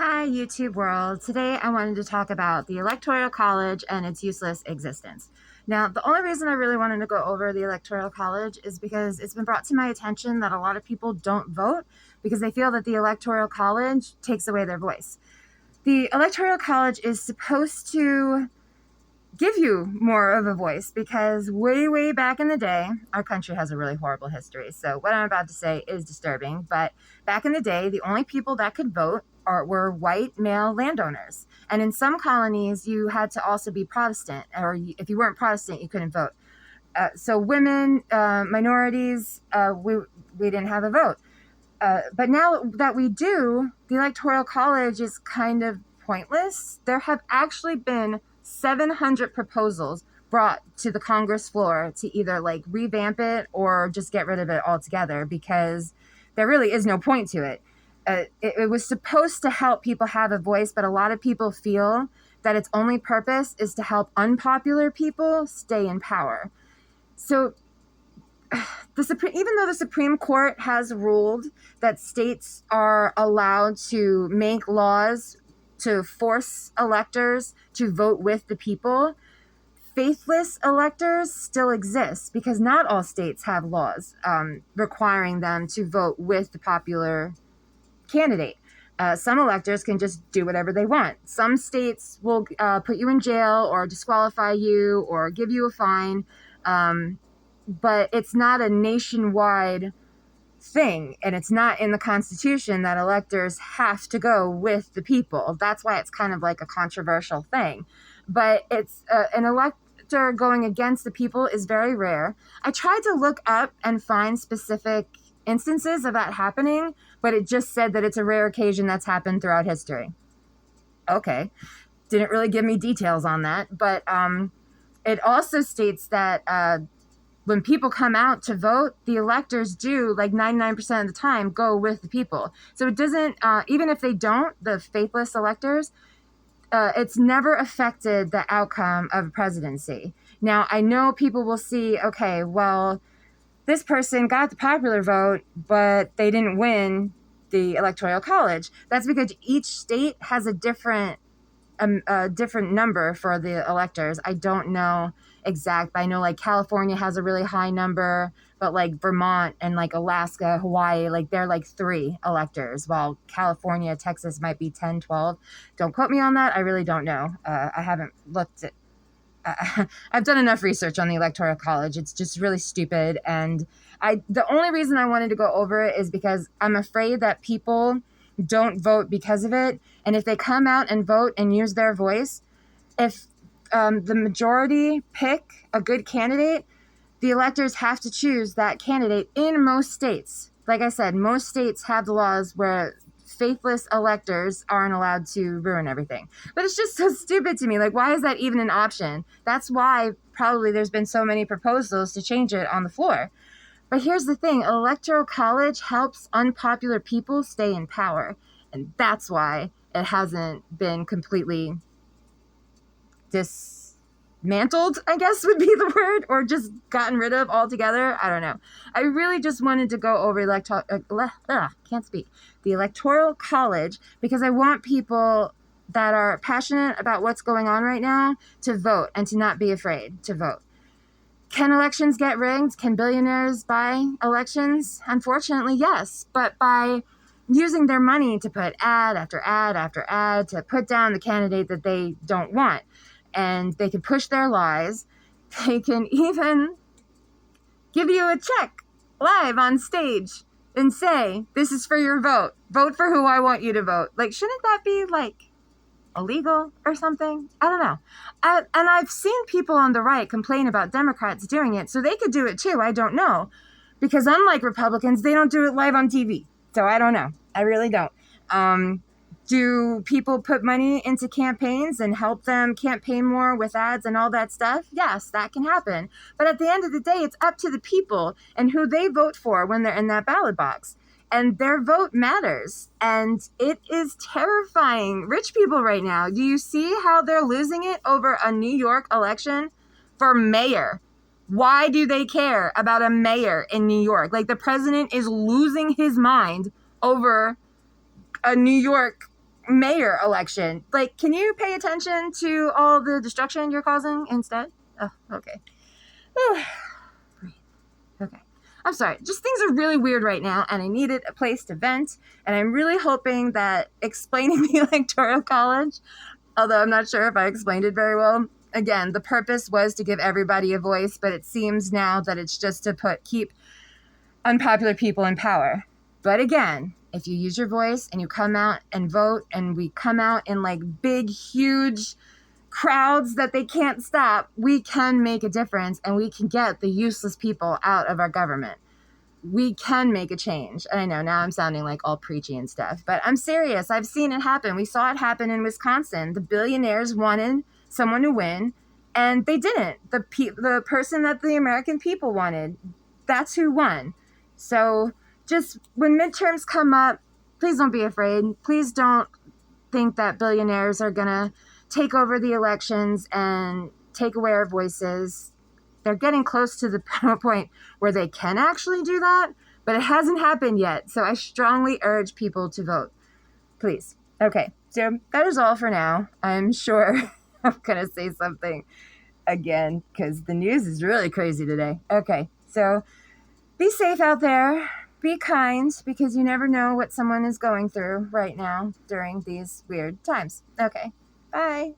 Hi, YouTube world. Today I wanted to talk about the Electoral College and its useless existence. Now, the only reason I really wanted to go over the Electoral College is because it's been brought to my attention that a lot of people don't vote because they feel that the Electoral College takes away their voice. The Electoral College is supposed to give you more of a voice because way back in the day, our country has a really horrible history. So what I'm about to say is disturbing, but back in the day, the only people that could vote were white male landowners. And in some colonies, you had to also be Protestant, or if you weren't Protestant, you couldn't vote. So women, minorities, we didn't have a vote. But now that we do, the Electoral College is kind of pointless. There have actually been 700 proposals brought to the Congress floor to either like revamp it or just get rid of it altogether because there really is no point to it. It was supposed to help people have a voice, but a lot of people feel that its only purpose is to help unpopular people stay in power. So even though the Supreme Court has ruled that states are allowed to make laws to force electors to vote with the people, faithless electors still exist because not all states have laws requiring them to vote with the popular candidate. Some electors can just do whatever they want. Some states will put you in jail or disqualify you or give you a fine. But it's not a nationwide thing, and it's not in the Constitution that electors have to go with the people. That's why it's kind of like a controversial thing. But it's an elector going against the people is very rare. I tried to look up and find specific instances of that happening, but it just said that it's a rare occasion that's happened throughout history. Okay. Didn't really give me details on that, but it also states that when people come out to vote, the electors do, like 99% of the time, go with the people. So it doesn't, even if they don't, the faithless electors, it's never affected the outcome of a presidency. Now, I know people will see, okay, well, this person got the popular vote, but they didn't win the Electoral College. That's because each state has a different number for the electors. I don't know exact, but I know like California has a really high number, but like Vermont and like Alaska, Hawaii, like they're like 3 electors, while California, Texas might be 10, 12. Don't quote me on that. I really don't know. I haven't looked at I've done enough research on the Electoral College. It's just really stupid. And the only reason I wanted to go over it is because I'm afraid that people don't vote because of it. And if they come out and vote and use their voice, if the majority pick a good candidate, the electors have to choose that candidate in most states. Like I said, most states have the laws where faithless electors aren't allowed to ruin everything. But it's just so stupid to me. Like, why is that even an option? That's why probably there's been so many proposals to change it on the floor. But here's the thing, Electoral College helps unpopular people stay in power. And that's why it hasn't been completely dismantled, I guess would be the word, or just gotten rid of altogether. I don't know. I really just wanted to go over the Electoral College because I want people that are passionate about what's going on right now to vote and to not be afraid to vote. Can elections get rigged? Can billionaires buy elections? Unfortunately, yes. But by using their money to put ad after ad after ad to put down the candidate that they don't want, and they can push their lies, they can even give you a check live on stage and say, this is for your vote. Vote for who I want you to vote. Like, shouldn't that be like illegal or something? I don't know. And I've seen people on the right complain about Democrats doing it, so they could do it too. I don't know. Because unlike Republicans, they don't do it live on TV. So I don't know. I really don't. Do people put money into campaigns and help them campaign more with ads and all that stuff? Yes, that can happen. But at the end of the day, it's up to the people and who they vote for when they're in that ballot box. And their vote matters. And it is terrifying. Rich people right now, do you see how they're losing it over a New York election for mayor? Why do they care about a mayor in New York? Like, the president is losing his mind over a New York mayor election. Like, can you pay attention to all the destruction you're causing instead? Oh, okay. Okay. I'm sorry. Just things are really weird right now, and I needed a place to vent. And I'm really hoping that explaining the Electoral College, although I'm not sure if I explained it very well, again, the purpose was to give everybody a voice, but it seems now that it's just to keep unpopular people in power. But again, if you use your voice and you come out and vote, and we come out in like big, huge crowds that they can't stop, we can make a difference, and we can get the useless people out of our government. We can make a change. And I know now I'm sounding like all preachy and stuff, but I'm serious. I've seen it happen. We saw it happen in Wisconsin. The billionaires wanted someone to win, and they didn't. The person that the American people wanted, that's who won. So just when midterms come up, please don't be afraid. Please don't think that billionaires are going to take over the elections and take away our voices. They're getting close to the point where they can actually do that, but it hasn't happened yet. So I strongly urge people to vote. Please. Okay, so that is all for now. I'm sure I'm going to say something again because the news is really crazy today. Okay, so be safe out there. Be kind, because you never know what someone is going through right now during these weird times. Okay, bye.